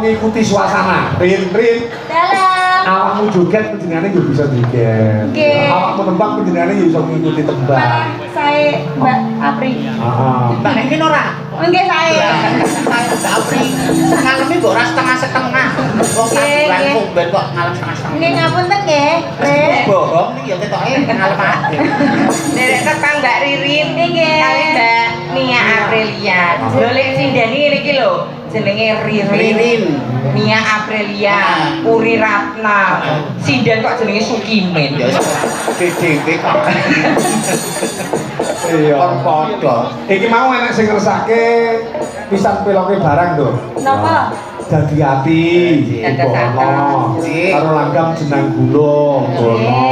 mengikuti suasana. Rin dalam awakmu joget penjenengannya juga bisa joget. Awakmu tembak penjenengannya juga bisa mengikuti tembak. Saya Mbak Apri. Mbak ini ora. Nggih saya. Mbak Apri. Ngalemi mbok ora setengah-setengah. Wong kan ben kok ngalem setengah-setengah. Nggih ngapunten nggih. Bohong iki ya ketoke ngalem ade. Derek tetang Mbak Ririn Nggih. kali Mbak Nia Aprilia. Dolek sindani iki lho. Jenenge Ririn. Nia Aprilia, Puri Ratna. Sindan kok jenenge Sukimin. Ya dhewe kok. Iya. Kon padha. Iki mau enak sing ngersake pisan peloke barang to. Napa? Dadi ati, bono. Karo langgam jenang gula, bono.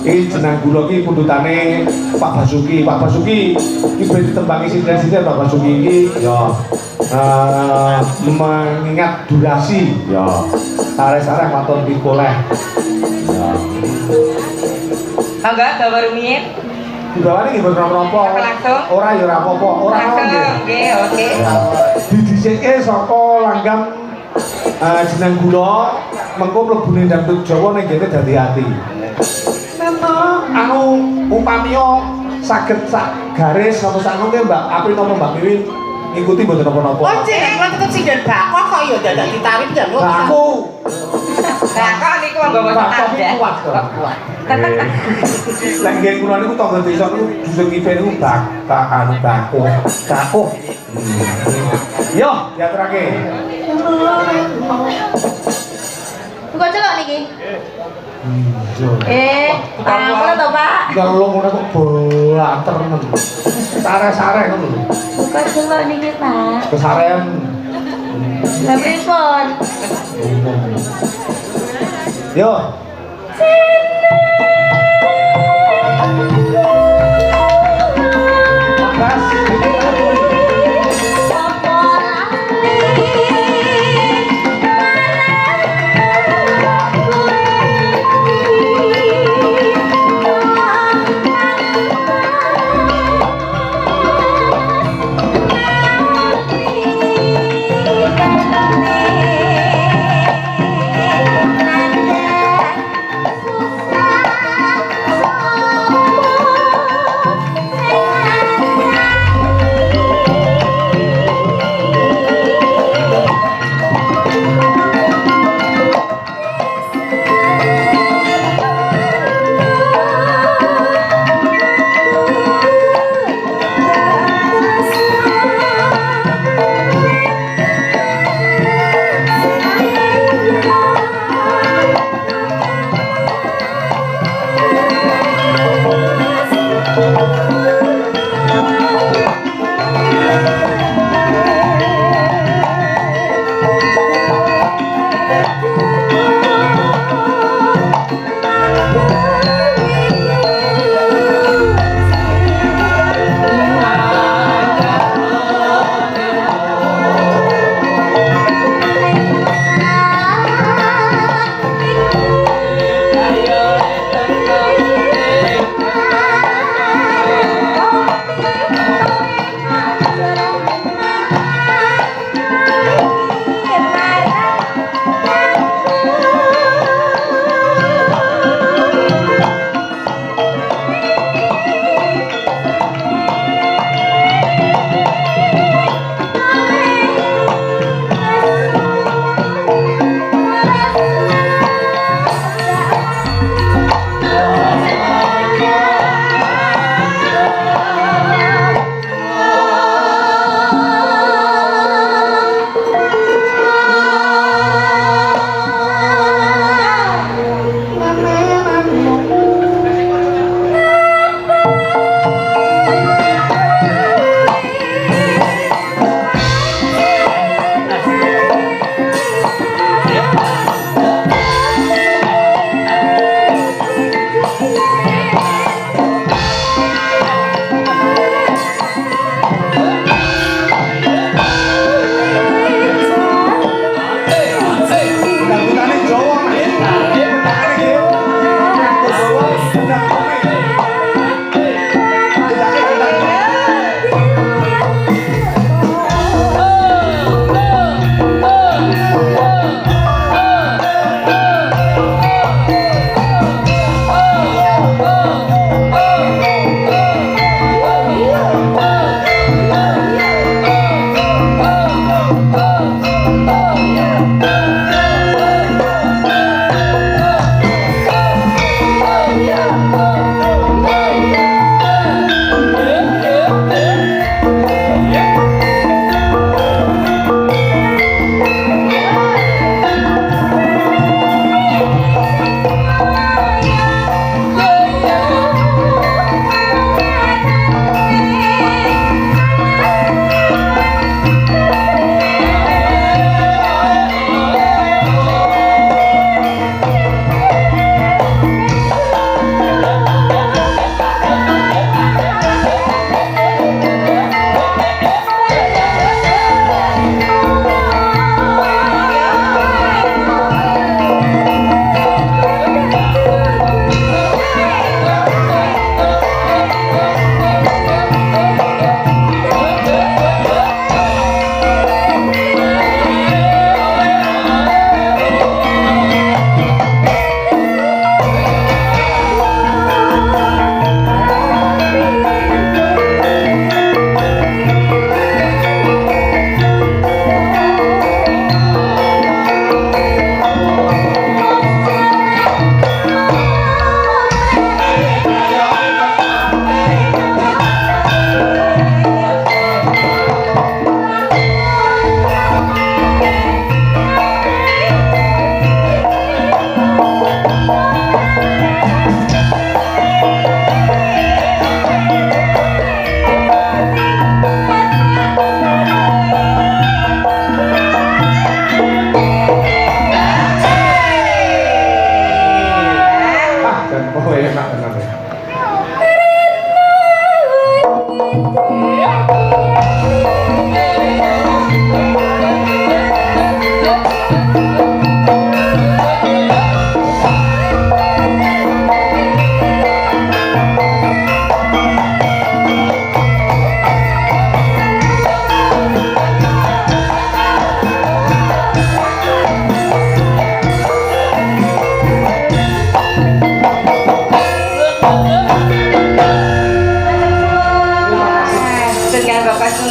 Iki jenang gula iki pundutane Pak Basuki. Pak Basuki iki ben ditembangi sinten-sinten Pak Basuki iki ya mengingat durasi ya. Sare-sare matur pikoleh. Ya. Enggak, gambar rumiyin. Dibawane nggih mboten napa-napa. Langsung? Ora ya ora apa-apa, ora nggih. Nggih, oke. Didhisike saka langgam jenang gula mengko mlebune dangdut Jawa ning kene dadi ati. Anu upamiya saged sak garis napa sakno ke Mbak Apri napa Mbak Wiwi ngikuti mboten napa-napa. Oh, jenengan tetep sindan bakok kok ya dadak ditarik dan kok. Aku. Bakok niku nggawa Bakok tanda. kuat kok. Lah nggih kula niku tangga desa niku dusun kipe niku anu bakuh. Yo, diaturake. Buka celok niki. Ampun to, Pak. Kalau ngono kok banter men. Sare-sare ngono lho. Buka celok niki, Pak. Kesarean. Lah pripun? Yo. Susah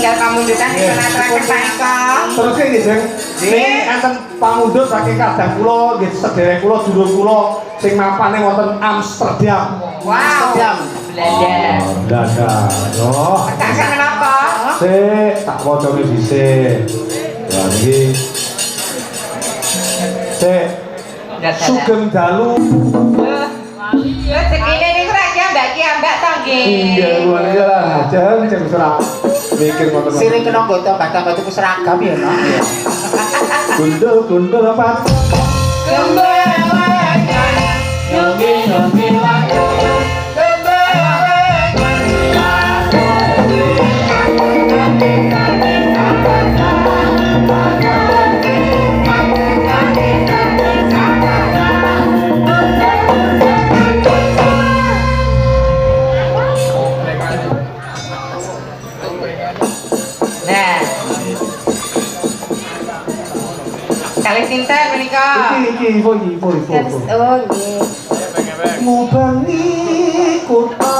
enggal pamundutan dipun aturaken Pak Eko. Terus iki Jeng, niki enten pamundhut saking kadang kula nggih sedherek kula dulur kula sing mapane wonten Amsterdam. Wow. Belanda. Belanda. Yo. Kakak menapa? Sik, tak wacane dhisik. Ya iki. Sik. Sugeng dalu. Rezekine niku ra kiambak to nggih. Iya, iya lah. Jangan ora mikir ngoten. Sire kena nggo tambah-tambah tuku seragam ya, Nok. Gundul apa? Nah. Kali sinten menika? Iki, info. Oh, nggih. Ngubangi kota.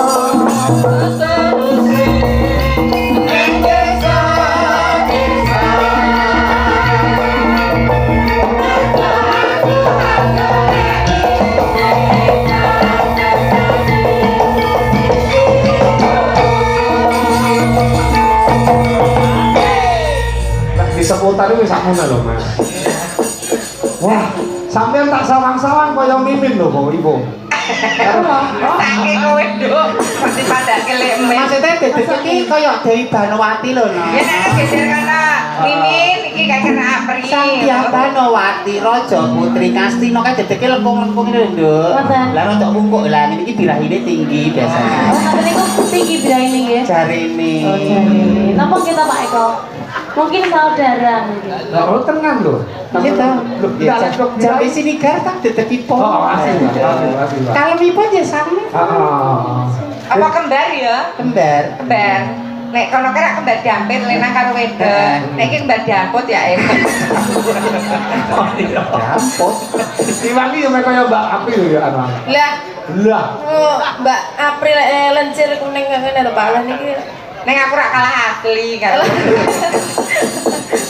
Di seputar ini sakmono lho, Mas. Wah, sampean tak sawang-sawang kaya mimin lho kok ibu. Saking kowe nduk, mesti padake lek men. Maksudnya dedek iki kaya Dewi Banowati lho, Nok. Ya nek geser kana Mimin iki gak kena apri. Sang Banowati Raja Putri Kastina kan dedeke lengkung-lengkung lho, Nduk. Ngoten. Lah rodok bungkuk lah niki birahine tinggi biasanya. Oh, ngoten niku tinggi biraine nggih. Jarine. Oh, jare. Napa kita Pak Eko? Mungkin saudara mungkin. Lah tenang lho. Gitu. Jambe sini gar tak dedekipun. Oh, asli. Kalemipun ya sami. Apa kembar ya? Kembar. Kembar. Nek kono kira kembar dampit lenang karo wedok. Nek iki kembar damput ya Damput. Iwangi yo kaya Mbak Api lho ya anu. Lah, Lah. Mbak April lencir kuning ngene lho Pak. Lah niki. Neng aku rak kalah asli kan.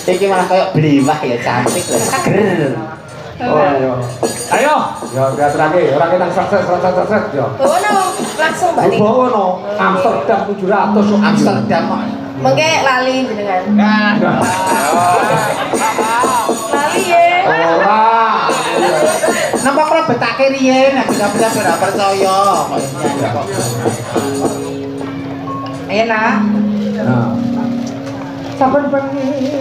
Iki malah kayak bliwah ya cantik lho. Seger. Oh ayo. Ayo, yo gatrake ora kita sukses yo. Oh, no, langsung Mbak niki. Bawa no Amsterdam 700 Amsterdam kok. Mengke lali jenengan. Nah. Lali ya. Ora. Napa kok betake riyen nek bisa ora percaya kok. Ayo nah. Nah. Saben bengi.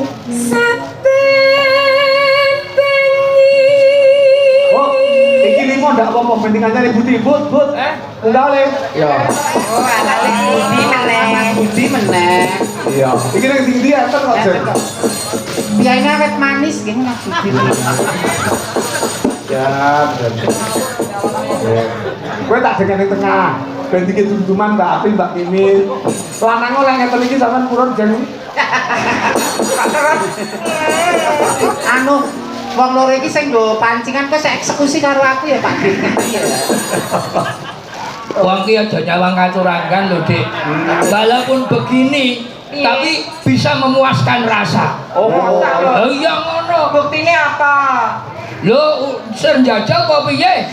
Oh, iki limo ndak apa-apa pentingannya ribut-ribut, Bud. Undale. Ya. Oh, alale budi meneh. Budi meneh. Iya. Iki ning ndi enten kok, Jen. Biayane awet manis nggih Mas Budi. Ya, bener. Kowe tak dengen ning tengah. Ben dikit dunduman Mbak Api, Mbak Mimin. Lanang oleh ngeten iki sampean purun jen. Anu wong loro iki sing nggo pancingan kok eksekusi karo aku ya Pak Dik. Wong ki aja nyawang katurangan lho, Dik. Walaupun begini, tapi bisa memuaskan rasa. Oh, Iya ngono. Buktine apa? Lho, sing jajal kok piye?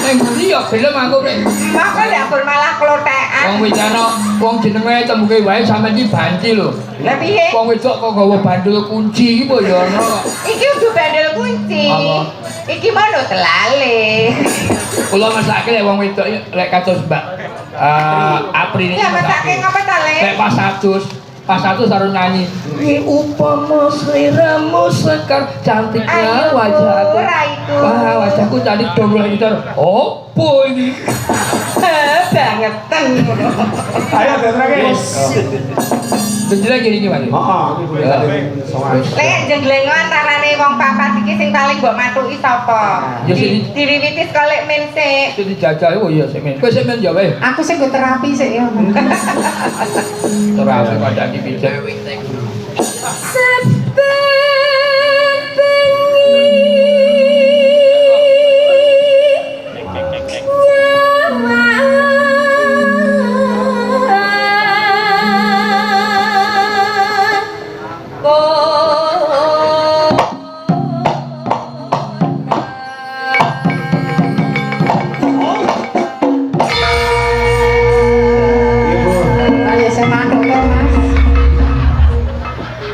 Ning buri ya gelem aku nek. Maka lek aku malah klotekan. Wong widana, wong jenenge tembuke wae sampeyan iki banci lho. Lah piye? Wong wedok kok gawa bandul kunci iki po ya ono. Iki udah bandel kunci. Apa? Iki mau lho telale. Kula mesake lek wong wedok lek kados Mbak Apri niki. Ya mesake ngapa ta, Le? Lek pas satu harus nyanyi. Upama sliramu sekar cantiknya Ayo, wajahku. ora itu. Wah, wajahku cantik dobel gitar. Opo ini? Bangetan. ayo gatrake. Jenenge gini Mas. Heeh, iki boleh tadi soal. Lek jenglengo antarane wong papat iki sing paling mbok matuki sapa? Ya, sing- Diriwiti saka lek men sik. Itu dijajah oh iya semen. Kowe semen ya wae. Aku sing nggo terapi sik ya. Terus kandhani pijak.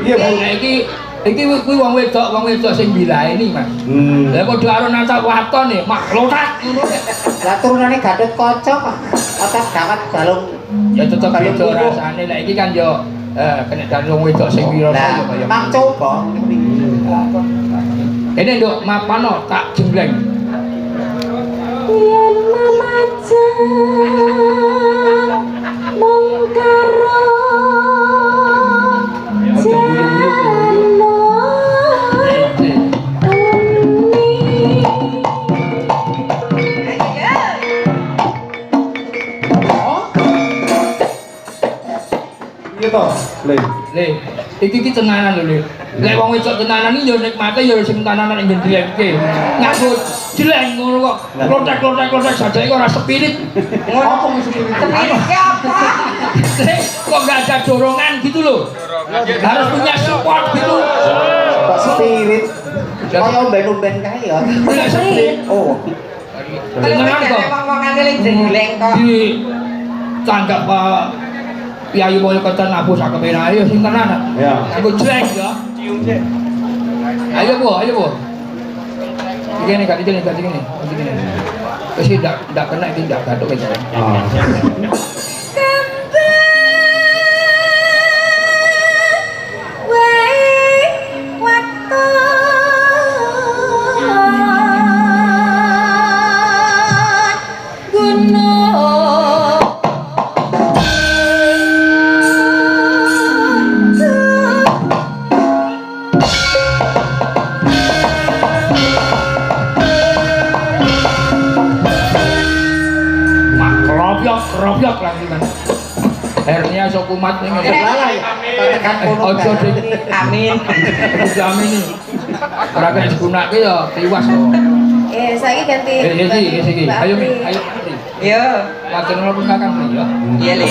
Iya, Bu. Nah, iki kuwi wong wedok sing bilaeni, Mas. Lah padha karo nata waton nih, mak lotak ngono. Lah turunane Gatot Kaca kok. Otak dawet balung. Ya tetep beda rasane. Lah iki kan yo kena dari wong wedok sing wirasa yo kaya. Mang coba. Ini nduk mapano tak jembleng. Yen mamaja mung karo Iya toh, Le. Iki tenanan lho, Le. Lek wong wedok tenanan iki yo nikmate yo sing tenanan ing dilengke. Ngaku jeleng ngono kok. Klotek saja iku ora spirit. Apa mesti Spirit apa? Kok enggak ada dorongan gitu loh. Harus punya support gitu. Kok spirit. Kaya omben-omben kae ya. Enggak spirit. Oh. Kalau Tenanan wis kok. ngomongane lek jeleng kok. Di tanggap Pak Yayu Boyo kata nabu sak kamera ayo sing tenanan. Ya. Aku jelek ya. Ayo Bu. Begini kan, begini. Terus tidak kena tidak gaduh gitu. Ah. Robyok lagi kan. Akhirnya sok kumat nih Lah lah ya. Tekan kono. ojo ding. Amin. Ojo amin nih. Ora kena digunakake ya tiwas kok. Saiki ganti. Iki. Ayo Min, ayo. Yo. Matur nuwun Kakang ya. Iya, Le.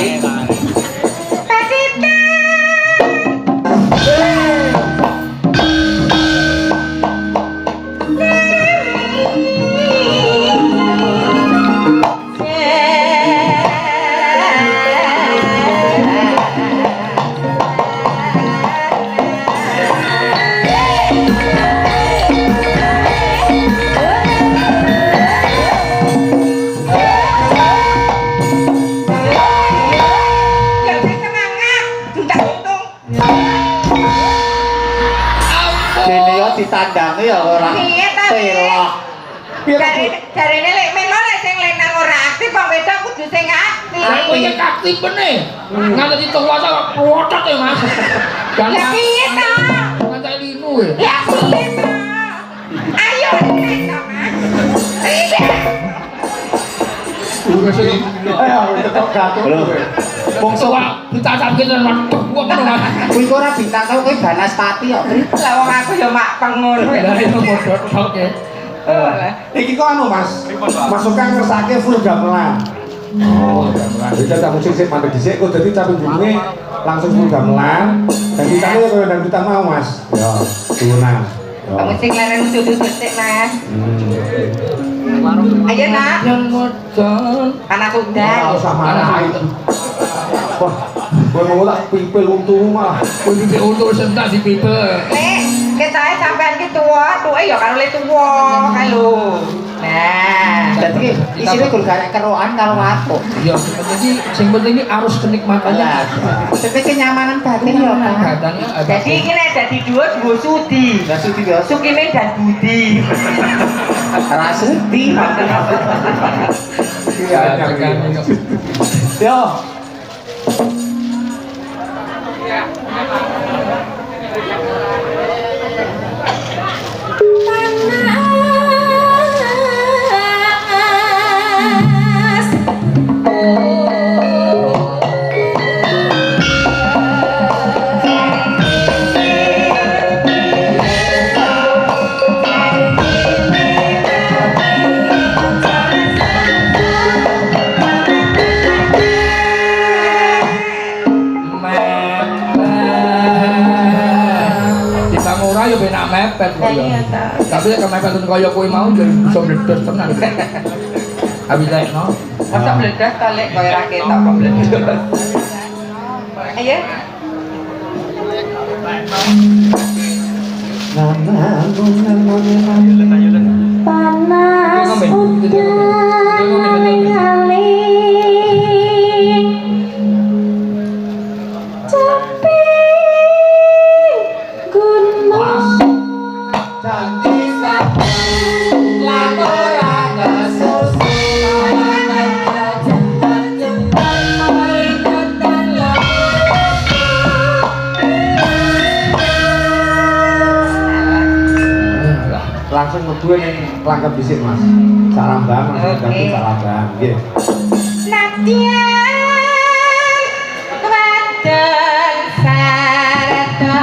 Dene yo ditandangi ya ora. Piye ta, Pelok. Jarine lek memang lek sing lenang ora aktif kok wedok kudu sing aktif. Aku iki aktif bener. Nganti dituwasa protot ya Mas. Ya piye ta? Nganti linu ya. Ya piye ta? Ayo kita Mas. Wis iki. Ayo tetep gaduh. Wong tua ditacapke tenan wong ngono Mas. Kuwi kok ora bintang kau kowe Banaspati kok. Lah wong aku ya mak pengono. Lah itu modot tok ya. Iki kok anu Mas, masukkan ngersake full gamelan. Oh, gamelan. Jadi tak musik sik mandek dhisik kok dadi tapi bunyi langsung full gamelan. Dan ditane koyo dangdutan mau Mas. Ya, turunan. Kamu sing larang dudu sik Mas. Ayo nak. Yang modal. Anak Ora udan. usah marah itu. Wah, kowe mau tak pipil untung malah. Kowe iki untuk sentak di people. Nek, ketahe sampean ki tuwa, tuwe ya karo le tuwa kae lho. Nah, Dadi isine gur gak kerokan karo aku. Ya, sing penting iki arus kenikmatannya. Tapi kenyamanan batin ya kan. Badannya ada. jadi iki nek dadi duo sudi. Lah sudi yo. Sukine dan budi. Ora sudi. Ya, tekan. Yo. Yo benak mepet kok ya. Tapi nek mepet kaya kowe mau jadi iso meledos tenan. Habis lekno. Masa meledak ta lek koyo ra ketok kok meledak. Ayo. Panas udara ngalih tapi gunung Janji sabar laporan kesusu langsung kedua nih langkah bisik mas salam bang langsung ganti salam bang gitu Natian wadon sarata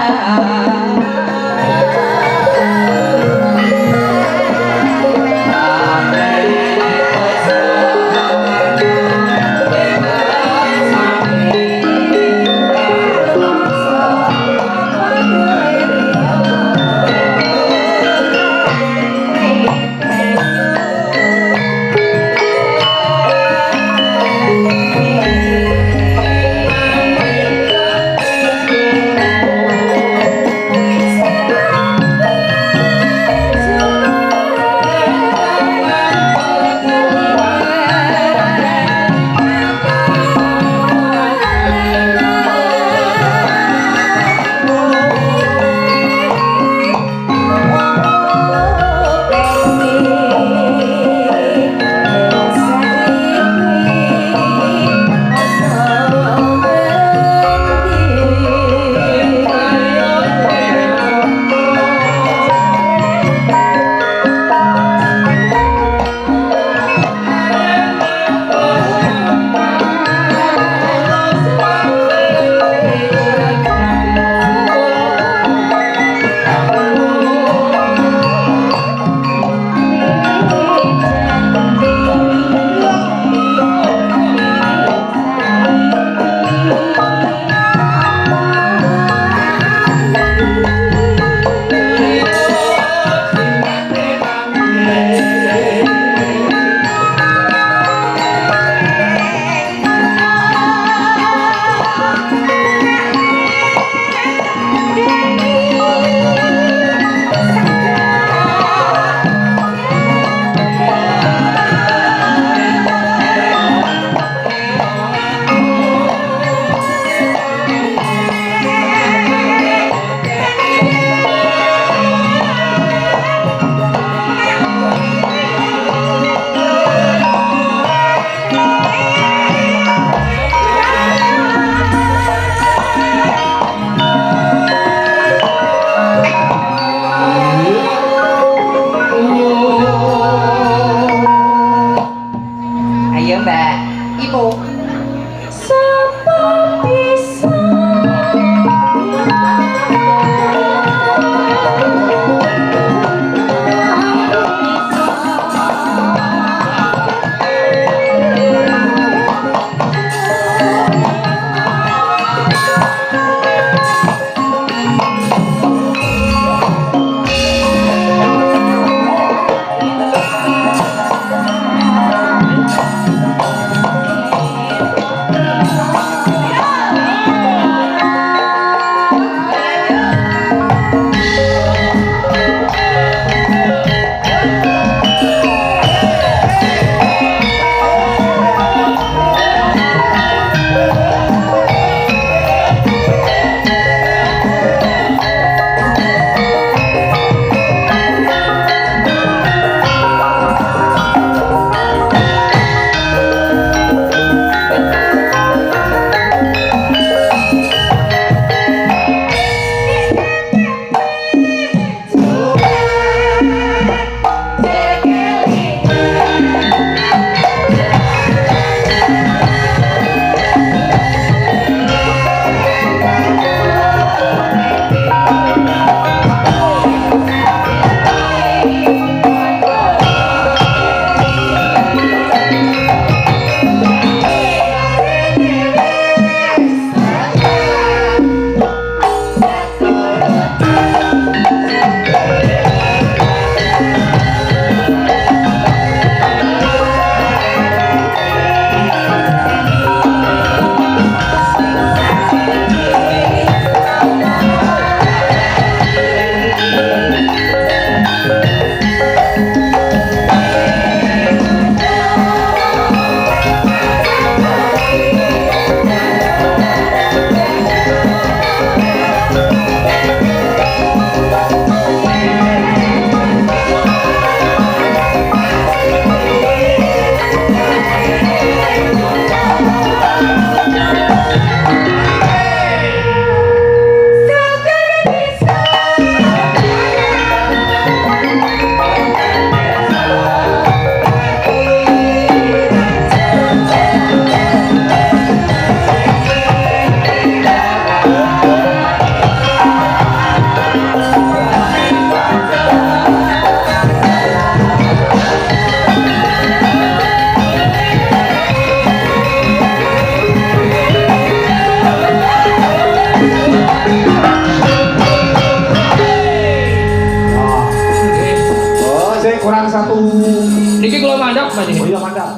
nih. Oh iya mandap.